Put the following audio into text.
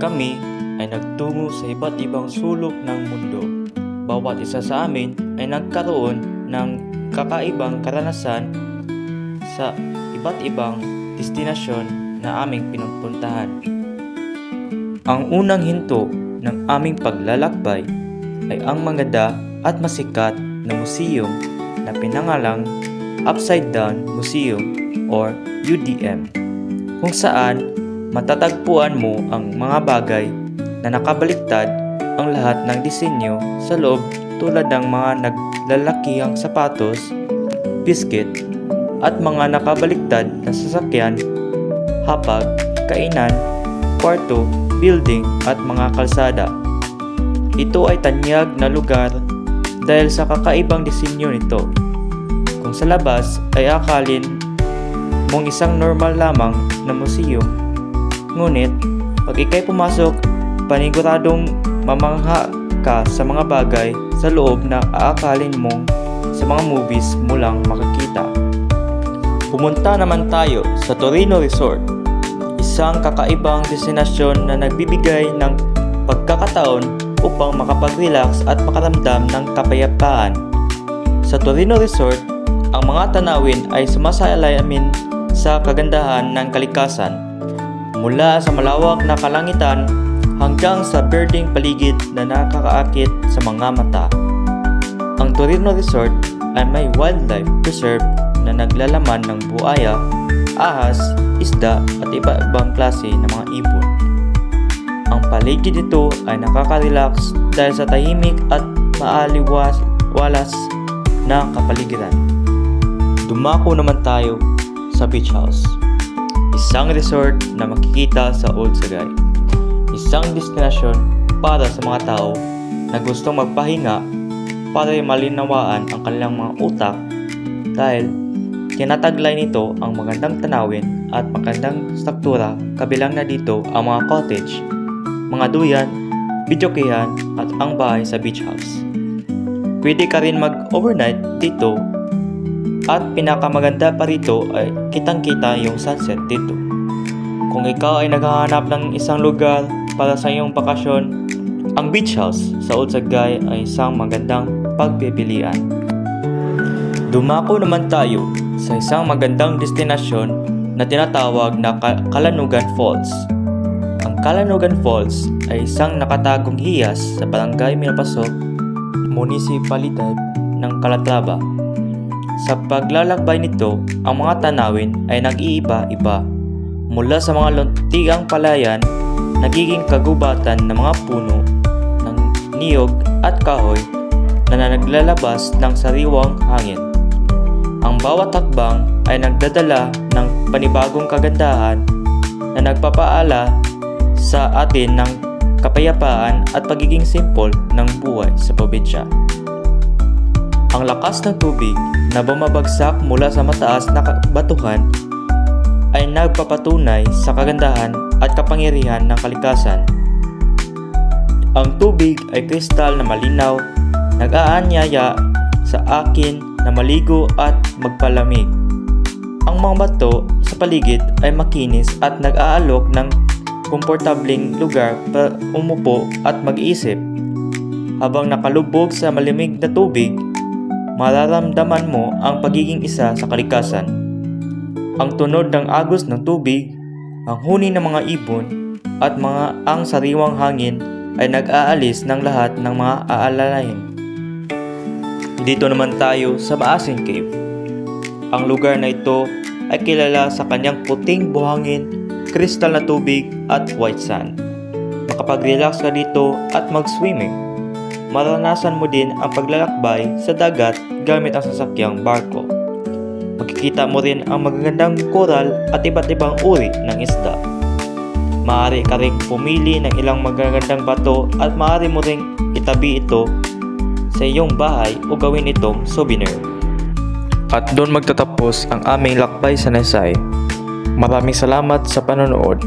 Kami ay nagtungo sa iba't ibang sulok ng mundo. Bawat isa sa amin ay nagkaroon ng kakaibang karanasan sa iba't ibang destinasyon na aming pinupuntahan. Ang unang hinto ng aming paglalakbay ay ang maganda at masikat na museum na pinangalang Upside Down Museum or UDM, kung saan matatagpuan mo ang mga bagay na nakabaliktad ang lahat ng disenyo sa loob, tulad ng mga naglalakihang sapatos, biscuit, at mga nakabaliktad na sasakyan, hapag, kainan, kwarto, building at mga kalsada. Ito ay tanyag na lugar dahil sa kakaibang disenyo nito. Kung sa labas ay akalin mong isang normal lamang na museum, ngunit pag ikay pumasok, paniguradong mamangha ka sa mga bagay sa loob na aakalin mong sa mga movies mo lang makikita. Pumunta naman tayo sa Torino Resort, isang kakaibang destinasyon na nagbibigay ng pagkakataon upang makapag-relax at makaramdam ng kapayapaan. Sa Torino Resort, ang mga tanawin ay sumasalamin sa kagandahan ng kalikasan, mula sa malawak na kalangitan hanggang sa berdeng paligid na nakakaakit sa mga mata. Ang Torino Resort ay may wildlife reserve na naglalaman ng buaya, ahas, isda at iba-ibang klase ng mga ibon. Ang paligid nito ay nakaka-relax dahil sa tahimik at maaliwalas na kapaligiran. Dumako naman tayo sa Beach House, isang resort na makikita sa Old Sagay. Isang destinasyon para sa mga tao na gustong magpahinga para malinawaan ang kanilang mga utak, dahil tinataglay nito ang magandang tanawin at magandang struktura. Kabilang na dito ang mga cottage, mga duyan, bidyokehan at ang bahay sa beach house. Pwede ka rin mag-overnight dito, at pinakamaganda pa rito ay kitang-kita yung sunset dito. Kung ikaw ay naghahanap ng isang lugar para sa iyong bakasyon, ang beach house sa Old Sagay ay isang magandang pagpipilian. Dumako naman tayo sa isang magandang destinasyon na tinatawag na Calanugan Falls. Ang Calanugan Falls ay isang nakatagong hiyas sa Barangay Milpasok, Munisipalidad ng Calatrava. Sa paglalakbay nito, ang mga tanawin ay nag-iiba-iba, mula sa mga luntiang palayan, nagiging kagubatan ng mga puno ng niyog at kahoy na naglalabas ng sariwang hangin. Ang bawat hakbang ay nagdadala ng panibagong kagandahan na nagpapaala sa atin ng kapayapaan at pagiging simple ng buhay sa probinsya. Ang lakas ng tubig na bumabagsak mula sa mataas na batuhan ay nagpapatunay sa kagandahan at kapangyarihan ng kalikasan. Ang tubig ay kristal na malinaw, nag-aanyaya sa akin na maligo at magpalamig. Ang mga bato sa paligid ay makinis at nag-aalok ng komportableng lugar para umupo at mag-iisip. Habang nakalubog sa malamig na tubig, mararamdaman mo ang pagiging isa sa kalikasan. Ang tunog ng agos ng tubig, ang huni ng mga ibon, at ang sariwang hangin ay nag-aalis ng lahat ng mga aalalahin. Dito naman tayo sa Maasin Cave. Ang lugar na ito ay kilala sa kanyang puting buhangin, kristal na tubig at white sand. Makapag-relax ka dito at mag-swimming. Maranasan mo din ang paglalakbay sa dagat gamit ang sasakyang barko. Makikita mo rin ang magagandang koral at iba't ibang uri ng isda. Maaari ka ring pumili ng ilang magagandang bato at maaari mo ring itabi ito sa iyong bahay o gawin itong souvenir. At doon magtatapos ang aming lakbay sa Naysay. Maraming salamat sa panonood.